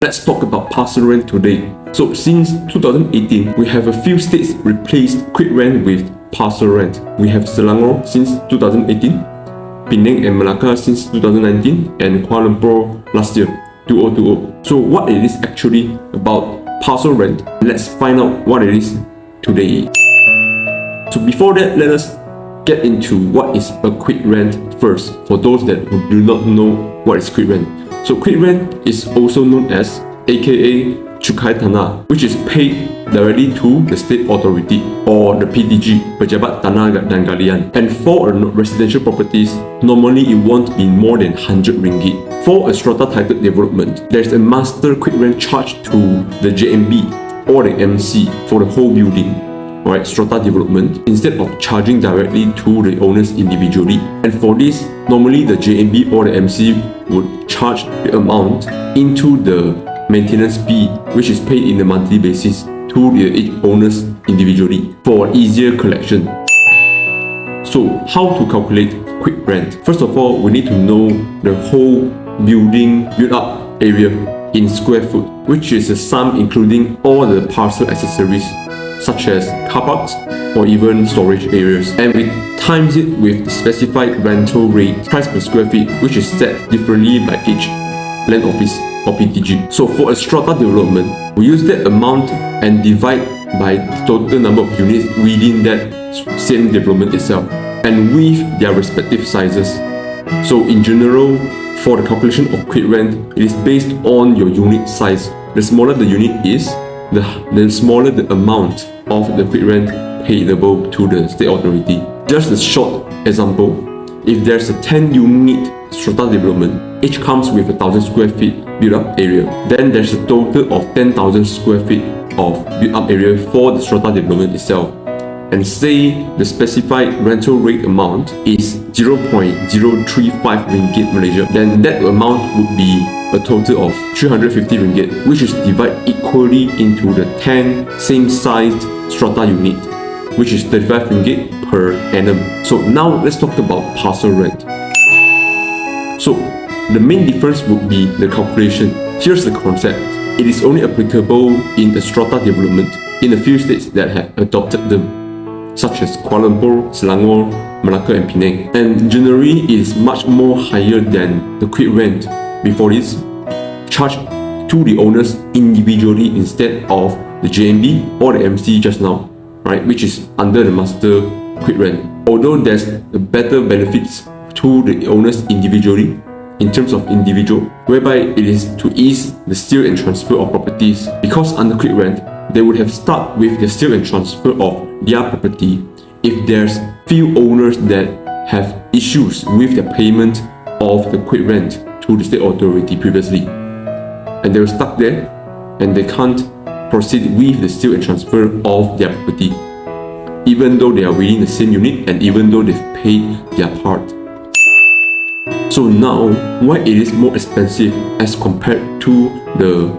let's talk about parcel rent today. So since 2018, we have a few states replaced quit rent with parcel rent. We have Selangor since 2018, Penang and Malacca since 2019, and Kuala Lumpur last year, 2020. So what it is actually about parcel rent? Let's find out what it is today. So before that, let us get into what is a quit rent first, for those that do not know what is quit rent. So quit rent is also known as aka cukai tanah, which is paid directly to the state authority or the PTG, Pejabat Tanah dan Galian. And for residential properties, normally it won't be more than 100 ringgit. For a strata titled development, there's a master quit rent charged to the JMB or the MC for the whole building. Alright, strata development, instead of charging directly to the owners individually. And for this, normally the JMB or the MC would charge the amount into the maintenance fee, which is paid in a monthly basis to the each owners individually for easier collection. So how to calculate quit rent? First of all, we need to know the whole building built-up area in square foot, which is a sum including all the parcel accessories such as car parks or even storage areas, and we times it with specified rental rate, price per square feet, which is set differently by each land office or PTG. So for a strata development, we use that amount and divide by the total number of units within that same development itself and with their respective sizes. So in general, for the calculation of quit rent, it is based on your unit size. The smaller the unit is, the smaller the amount of the quit rent payable to the state authority. Just a short example, if there's a 10 unit strata development, each comes with 1,000 square feet built-up area, then there's a total of 10,000 square feet of built-up area for the strata development itself. And say the specified rental rate amount is 0.035 ringgit Malaysia, then that amount would be a total of 350 ringgit, which is divided equally into the 10 same-sized strata unit, which is 35 ringgit per annum. So now let's talk about parcel rent. So the main difference would be the calculation. Here's the concept. It is only applicable in a strata development in a few states that have adopted them, such as Kuala Lumpur, Selangor, Malacca and Penang. And generally, it is much more higher than the quit rent before this, charged to the owners individually instead of the JMB or the MC just now, right, which is under the master quit rent. Although there's better benefits to the owners individually in terms of individual, whereby it is to ease the sale and transfer of properties, because under quit rent, they would have start with the sale and transfer of their property if there's few owners that have issues with the payment of the quit rent to the state authority previously, and they were stuck there and they can't proceed with the sale and transfer of their property, even though they are within the same unit and even though they've paid their part. So now, why it is more expensive as compared to the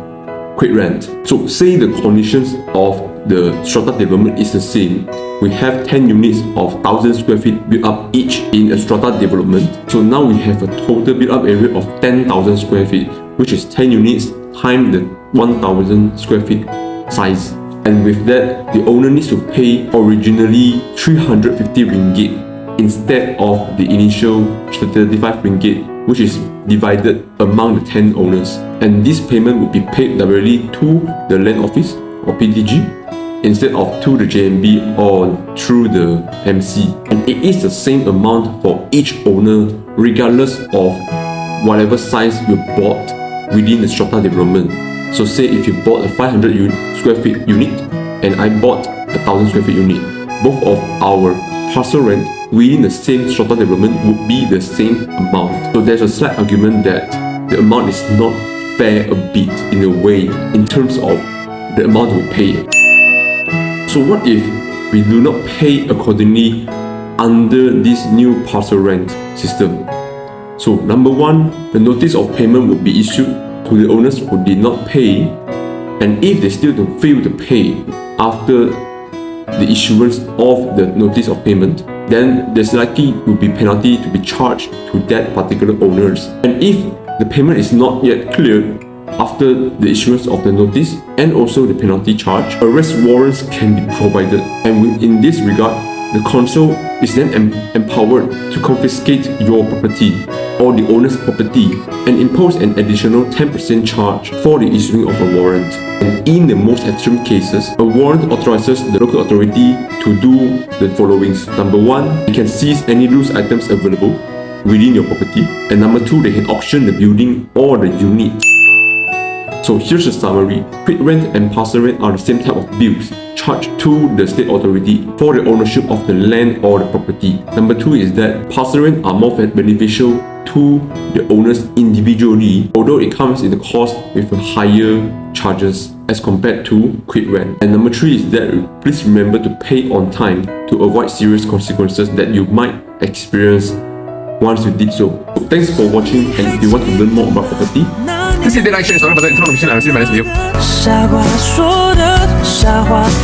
quit rent? So say the conditions of the strata development is the same. We have 10 units of 1,000 square feet built up each in a strata development. So now we have a total built up area of 10,000 square feet, which is 10 units times the 1,000 square feet size. And with that, the owner needs to pay originally 350 ringgit instead of the initial 35 ringgit, which is divided among the 10 owners. And this payment will be paid directly to the land office or PTG instead of to the JMB or through the MC. And it is the same amount for each owner regardless of whatever size you bought within the strata development. So say if you bought a 500 square feet unit and I bought a 1,000 square feet unit, both of our parcel rent within the same strata development would be the same amount. So there's a slight argument that the amount is not fair a bit in a way in terms of the amount we pay. So what if we do not pay accordingly under this new parcel rent system? So number one, the notice of payment would be issued to the owners who did not pay, and if they still don't fail to pay after the issuance of the notice of payment, then there's likely will be penalty to be charged to that particular owners. And if the payment is not yet cleared, after the issuance of the notice and also the penalty charge, arrest warrants can be provided. And in this regard, the council is then empowered to confiscate your property or the owner's property and impose an additional 10% charge for the issuing of a warrant. And in the most extreme cases, a warrant authorizes the local authority to do the following. Number 1, it can seize any loose items available within your property. And number 2, they can auction the building or the unit. So here's a summary. Quit rent and parcel rent are the same type of bills charged to the state authority for the ownership of the land or the property. Number 2 is that parcel rent are more beneficial to the owners individually, although it comes in the cost with higher charges as compared to quit rent. And number 3 is that please remember to pay on time to avoid serious consequences that you might experience once you did so. Thanks for watching, and if you want to learn more about property, 谢谢大家收看，不要忘记点赞、评论、分享，谢谢大家收看。